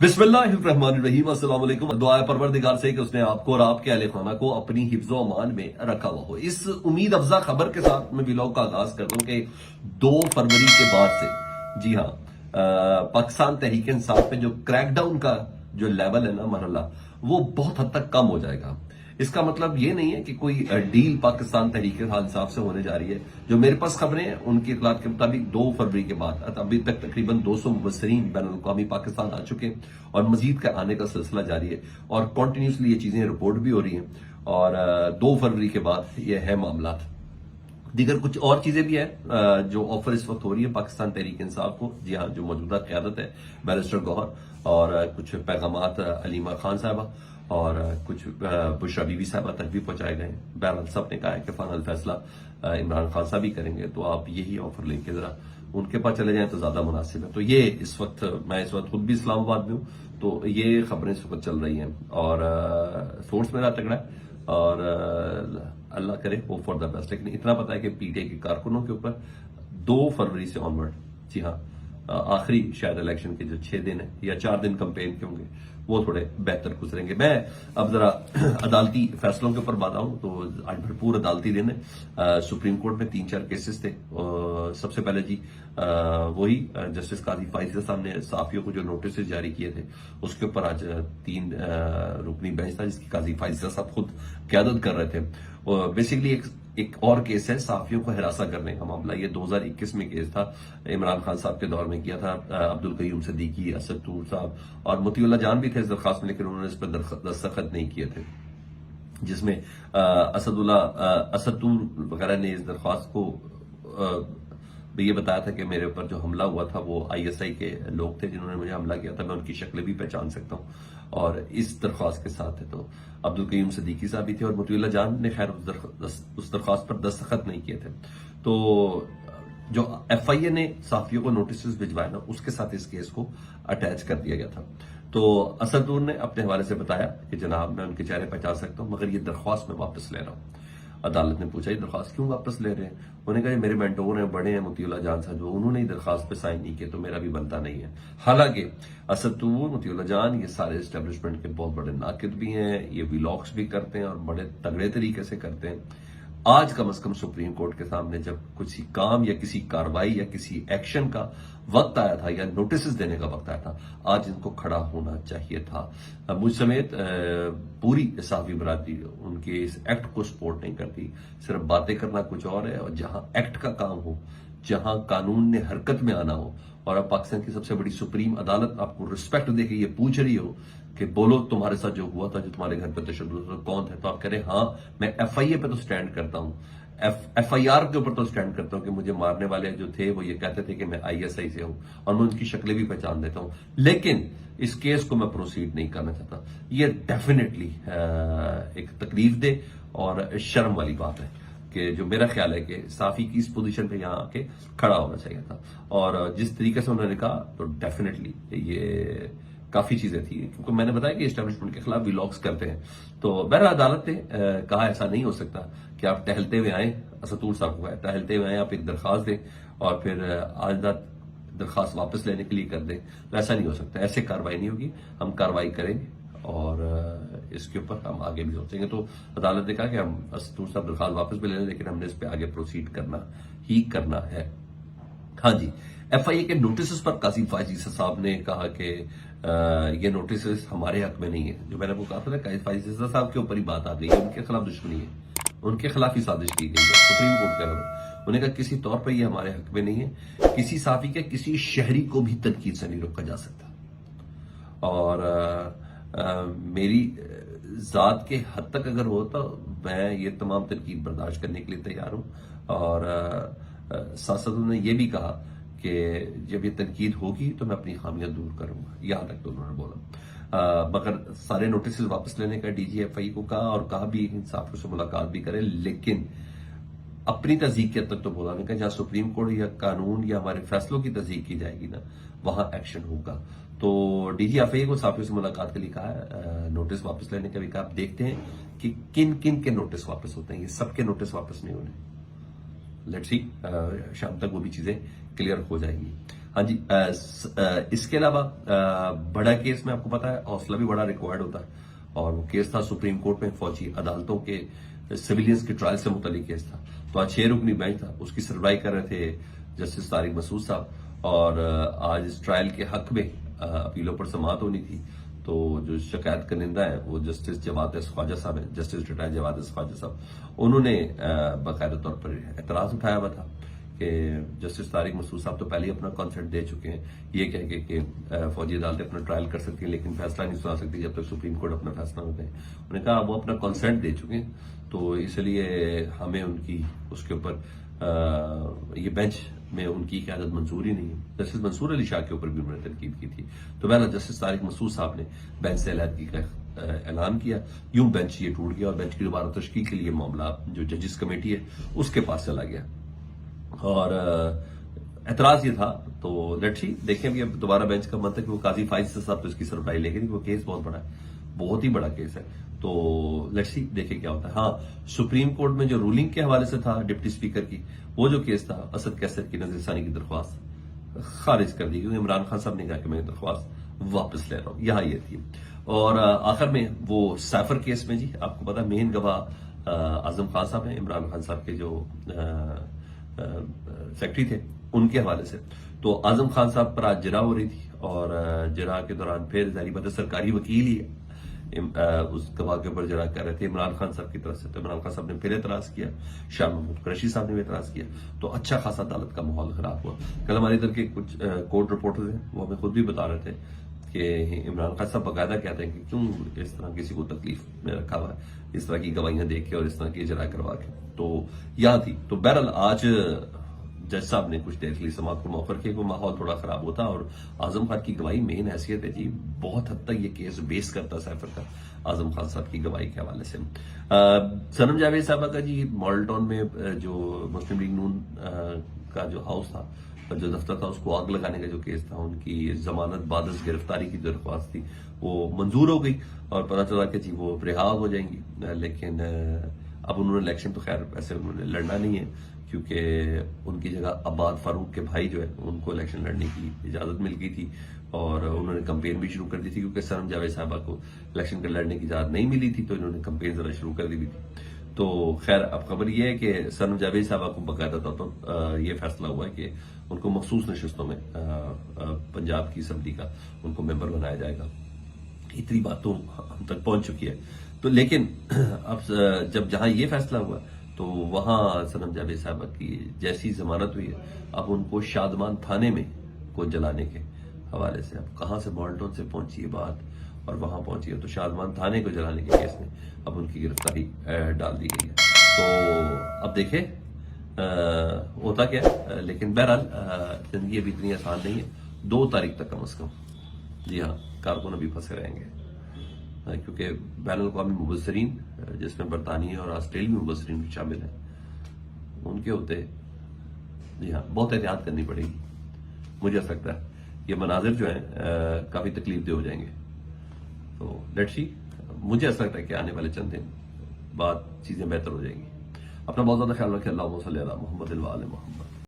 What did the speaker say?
बिस्मिल्लाहिर्रहमानिर्रहीम। अस्सलाम वालेकुम। दुआ है परवरदिगार से कि उसने आपको और आपके अहले खाना को अपनी हिफ्ज़ो अमान में रखा हुआ हो। इस उम्मीद अफजा खबर के साथ मैं व्लॉग का आगाज कर दूं कि 2 फरवरी के बाद से, जी हाँ, पाकिस्तान तहरीक इंसाफ में जो क्रैकडाउन का जो लेवल है ना मरहला, वो बहुत हद तक कम हो जाएगा। इसका मतलब ये नहीं है कि कोई डील पाकिस्तान तहरीक इंसाफ से होने जा रही है। जो मेरे पास खबरें हैं उनकी इतलात के मुताबिक 2 फरवरी के बाद अभी तक तकरीबन 200 मुबस्सरीन बैनुल-अक़वामी पाकिस्तान आ चुके हैं और मजीद का आने का सिलसिला जारी है और कॉन्टीन्यूसली ये चीजें रिपोर्ट भी हो रही हैं और 2 फरवरी के बाद ये है मामला। दीगर कुछ और चीजें भी हैं जो ऑफर इस वक्त हो रही है पाकिस्तान तहरीक इंसाफ को। जी हाँ, जो मौजूदा क़यादत है बैरिस्टर गौहर और कुछ पैगामात अलीमा खान साहबा और कुछ बुशरा बीबी साहबा तक भी पहुंचाए गए। बहरहाल सब ने कहा है कि फाइनल फैसला इमरान खान साहब ही करेंगे, तो आप यही ऑफर लेके जरा उनके पास चले जाएं तो ज्यादा मुनासिब है। तो ये मैं इस वक्त खुद भी इस्लामाबाद में हूँ, तो ये खबरें इस वक्त चल रही हैं और सोर्स मेरा तगड़ा है और अल्लाह करे वो फॉर द बेस्ट। लेकिन इतना पता है कि पीटीआई के कारकुनों के ऊपर 2 फरवरी से ऑनवर्ड, जी हाँ, आखिरी शायद इलेक्शन के जो 6 दिन है या 4 दिन कैंपेन के होंगे वो थोड़े बेहतर गुजरेंगे। मैं अब जरा अदालती फैसलों के ऊपर बात आऊं तो आज भरपूर अदालती दिन है। सुप्रीम कोर्ट में 3-4 केसेस थे। सबसे पहले जी वही जस्टिस काजी फाइज़ साहब ने साफियों को जो नोटिस जारी किए थे उसके ऊपर आज 3 रुकनी बेंच था जिसकी काजी फाइज़ साहब खुद क़यादत कर रहे थे। बेसिकली एक और केस है साफियों को हिरासा करने का मामला। ये 2021 में केस था, इमरान खान साहब के दौर में किया था। अब्दुल कयूम सिद्दीकी, असद तूर साहब और मोतीउल्लाह जान भी थे इस दरखास्त में, लेकिन उन्होंने इस पर दस्तखत नहीं किए थे, जिसमें असद तूर वगैरह ने इस दरख्वास्त को ये बताया था कि मेरे ऊपर जो हमला हुआ था वो आईएसआई के लोग थे जिन्होंने मुझे हमला किया था, मैं उनकी शक्लें भी पहचान सकता हूं और इस दरख्वास्त के साथ है। तो अब्दुल कयूम सिद्दीकी साहब भी थे और मोतीउल्लाह जान ने खैर उस दरख्वास्त पर दस्तखत नहीं किए थे। तो जो एफआईए ने साफियों को नोटिस भिजवाया ना उसके साथ इस केस को अटैच कर दिया गया था। तो असदूर ने अपने हवाले से बताया कि जनाब मैं उनके चेहरे पहचान सकता हूं मगर ये दरख्वास्त मैं वापस ले रहा हूं। अदालत ने पूछा ये दरख्वास्त क्यों वापस ले रहे हैं? उन्होंने कहा मेरे मेंटोर हैं, बड़े हैं मोतीउल्लाह जान साहब, जो उन्होंने ही दरख्वास्त पे साइन नहीं किए तो मेरा भी बनता नहीं है। हालांकि असद तूर, मोतीउल्लाह जान ये सारे एस्टेब्लिशमेंट के बहुत बड़े नाकिद भी हैं, ये व्लॉग्स भी करते हैं और बड़े तगड़े तरीके से करते हैं। आज कम से कम सुप्रीम कोर्ट के सामने जब किसी काम या किसी कार्रवाई या किसी एक्शन का वक्त आया था या नोटिस देने का वक्त आया था, आज इनको खड़ा होना चाहिए था। मुझ समेत पूरी साफी बरादरी उनके इस एक्ट को सपोर्ट नहीं करती। सिर्फ बातें करना कुछ और है और जहां एक्ट का काम हो, जहां कानून ने हरकत में आना हो और अब पाकिस्तान की सबसे बड़ी सुप्रीम अदालत आपको रिस्पेक्ट देके ये पूछ रही हो कि बोलो तुम्हारे साथ जो हुआ था, जो तुम्हारे घर पे तशद्दुद कौन थे, तो आप कह रहे हाँ मैं एफआईए पे तो स्टैंड करता हूं, एफआईआर के ऊपर तो स्टैंड करता हूं कि मुझे मारने वाले जो थे वो ये कहते थे कि मैं आईएसआई से हूं और मैं उनकी शक्लें भी पहचान देता हूं, लेकिन इस केस को मैं प्रोसीड नहीं करना चाहता। ये डेफिनेटली एक तकलीफ दे और शर्म वाली बात है कि जो मेरा ख्याल है कि साफी की इस पोजीशन पे यहाँ आके खड़ा होना चाहिए था और जिस तरीके से उन्होंने कहा तो डेफिनेटली ये काफी चीजें थी, क्योंकि मैंने बताया कि एस्टेब्लिशमेंट के खिलाफ व्लॉग्स करते हैं। तो बहरहाल अदालत ने कहा ऐसा नहीं हो सकता कि आप टहलते हुए आए, असतूर साहब को टहलते हुए आए, आप एक दरखास्त दें और फिर आज दरखास्त वापस लेने के लिए कर दें, तो ऐसा नहीं हो सकता। ऐसे कार्रवाई नहीं होगी, हम कार्रवाई करेंगे और इसके ऊपर हम आगे भी सोचेंगे। तो अदालत ने कहा कि हम असतूर साहब दरखास्त वापस भी ले लें, लेकिन हमने इस पर आगे प्रोसीड करना ही करना है। हाँ जी, एफआईए के नोटिस पर काजी फाइज़ साहब ने कहा कि ये नोटिस हमारे हक में नहीं है। जो मैंने आपको कहा था ना, काजी फाइज़ साहब के ऊपर ही बात आ गई है, उनके खिलाफ दुश्मनी है, उनके खिलाफ ही साजिश की गई है सुप्रीम कोर्ट के अलावा। उन्होंने कहा किसी तौर पर ये हमारे हक में नहीं है, किसी साफी के किसी शहरी को भी तनकीद से नहीं रोका जा सकता और मेरी जात के हद तक अगर हो तो मैं ये तमाम तनकीद बर्दाश्त करने के लिए तैयार हूं और साथ साथ उन्होंने ये भी कहा कि जब ये तनकीद होगी तो मैं अपनी खामियां दूर करूंगा, यहां तक तो उन्होंने बोला। मगर सारे नोटिस वापस लेने का डीजीएफआई को कहा और कहा भी इन साफियों से मुलाकात भी करें, लेकिन अपनी तस्दीक के तक तो बोला नहीं कि जहां सुप्रीम कोर्ट या कानून या हमारे फैसलों की तस्दीक की जाएगी ना वहां एक्शन होगा। तो डीजीएफआई को साफियों से मुलाकात के लिए कहा है, नोटिस वापस लेने का भी कहा। आप देखते हैं कि किन किन के नोटिस वापस होते हैं, ये सबके नोटिस वापस नहीं होने। लेट्स सी शाम तक वो भी चीजें क्लियर हो जाएंगी। ہاں جی اس کے علاوہ بڑا کیس میں آپ کو پتا ہے حوصلہ بھی بڑا ریکوائرڈ ہوتا ہے، اور وہ کیس تھا سپریم کورٹ میں فوجی عدالتوں کے سویلینز کے ٹرائل سے متعلق کیس تھا. تو آج 6 رکنی بینچ تھا، اس کی سربراہی کر رہے تھے جسٹس طارق مسعود صاحب، اور آج اس ٹرائل کے حق میں اپیلوں پر سماعت ہونی تھی. تو جو شکایت کنندہ ہیں وہ جسٹس جواد ایس خواجہ صاحب ہیں، جسٹس ریٹائر جواد ایس خواجہ صاحب. انہوں نے باقاعدہ طور پر اعتراض اٹھایا ہوا تھا کہ جسٹس طارق مسعود صاحب تو پہلے ہی اپنا کانسنٹ دے چکے ہیں، یہ کہہ کے کہ فوجی عدالتیں اپنا ٹرائل کر سکتی ہیں لیکن فیصلہ نہیں سنا سکتی جب تک سپریم کورٹ اپنا فیصلہ نہ دے. انہوں نے کہا وہ اپنا کانسنٹ دے چکے ہیں، تو اس لیے ہمیں ان کی اس کے اوپر یہ بینچ میں ان کی قیادت منظور ہی نہیں ہے. جسٹس منصور علی شاہ کے اوپر بھی انہوں نے تنقید کی تھی. تو بہرحال جسٹس طارق مسعود صاحب نے بینچ سے علیحدگی کا اعلان کیا. یوں بینچ یہ ٹوٹ گیا اور بینچ کی دوبارہ تشکیل کے لیے معاملہ جو ججز کمیٹی ہے اس کے پاس چلا گیا. اور اعتراض یہ تھا تو لیٹس سی دیکھیں بھی اب دوبارہ بینچ کا منطق وہ قاضی فائز صاحب تو اس کی سربراہی، لیکن وہ کیس بہت بڑا ہے، بہت ہی بڑا کیس ہے. تو لیٹس سی دیکھیں کیا ہوتا ہے. ہاں سپریم کورٹ میں جو رولنگ کے حوالے سے تھا ڈپٹی اسپیکر کی، وہ جو کیس تھا اسد کیسر کی نظر ثانی کی درخواست خارج کر دی، کیونکہ عمران خان صاحب نے کہا کہ میں درخواست واپس لے رہا ہوں. یہاں یہ تھی. اور آخر میں وہ سیفر کیس میں جی آپ کو پتا مین گواہ اعظم خان صاحب ہیں، عمران خان صاحب کے جو سیکٹری تھے، ان کے حوالے سے. تو اعظم خان صاحب پر آج جرا ہو رہی تھی، اور جرا کے دوران پھر ظاہری بات ہے سرکاری وکیل ہی اس گواہ کے اوپر جرا کر رہے تھے عمران خان صاحب کی طرف سے. تو عمران خان صاحب نے پھر اعتراض کیا، شاہ محمود قریشی صاحب نے بھی اعتراض کیا. تو اچھا خاصا عدالت کا ماحول خراب ہوا. کل ہمارے ادھر کے کچھ کورٹ رپورٹرز ہیں وہ ہمیں خود بھی بتا رہے تھے کہ عمران خان صاحب باقاعدہ کہتے ہیں کہ کیوں اس طرح کسی کو تکلیف میں رکھا ہوا ہے اس طرح کی گواہیاں دیکھ کے اور اس طرح کی اجرا کروا کے. تو یہاں تھی. تو بہرحال آج جج صاحب نے کچھ دیر کے لیے سماعت کو موخر کیا کہ ماحول تھوڑا خراب ہوتا، اور اعظم خان کی گواہی مین حیثیت ہے جی، بہت حد تک یہ کیس بیس کرتا سیفر کا اعظم خان صاحب کی گواہی کے حوالے سے. صنم جاوید صاحبہ کا جی ماڈل ٹاؤن میں جو مسلم لیگ نون کا جو ہاؤس تھا، جو دفتر تھا، اس کو آگ لگانے کا جو کیس تھا، ان کی ضمانت بعد از گرفتاری کی درخواست تھی وہ منظور ہو گئی، اور پتہ چلا کہ جی وہ رہا ہو جائیں گی. لیکن اب انہوں نے الیکشن تو خیر ویسے انہوں نے لڑنا نہیں ہے، کیونکہ ان کی جگہ عباد فاروق کے بھائی جو ہے ان کو الیکشن لڑنے کی اجازت مل گئی تھی، اور انہوں نے کمپین بھی شروع کر دی تھی. کیونکہ صنم جاوید صاحبہ کو الیکشن لڑنے کی اجازت نہیں ملی تھی تو انہوں نے کمپین ذرا شروع کر دی تھی. تو خیر اب خبر یہ ہے کہ صنم جاوید صاحبہ کو باقاعدہ طور پر یہ فیصلہ ہوا ہے کہ ان کو مخصوص نشستوں میں پنجاب کی اسمبلی کا ان کو ممبر بنایا جائے گا. اتنی بات تو ہم تک پہنچ چکی ہے. تو لیکن اب جب جہاں یہ فیصلہ ہوا تو وہاں صنم جاوید صاحبہ کی جیسی ضمانت ہوئی ہے، اب ان کو شادمان تھانے میں کو جلانے کے حوالے سے اب کہاں سے مالٹون سے پہنچی ہے بات اور وہاں پہنچی ہے. تو شادمان تھانے کو جلانے کے کیس میں اب ان کی گرفتاری ڈال دی گئی ہے. تو اب دیکھیں ہوتا کیا ہے. لیکن بہرحال زندگی ابھی اتنی آسان نہیں ہے. 2 تاریخ تک کم از کم جی ہاں کارکن ابھی پھنسے رہیں گے، کیونکہ بین الاقوامی مبصرین جس میں برطانیہ اور آسٹریلوی مبصرین بھی شامل ہیں، ان کے ہوتے جی ہاں بہت احتیاط کرنی پڑے گی. مجھے ایسا لگتا ہے یہ مناظر جو ہیں کافی تکلیف دہ ہو جائیں گے. تو لیٹس سی، مجھے ایسا لگتا ہے کہ آنے والے چند دن بعد چیزیں بہتر ہو جائیں گی. اپنا بہت زیادہ خیال رکھیں. اللہم صلی علی محمد و آل محمد.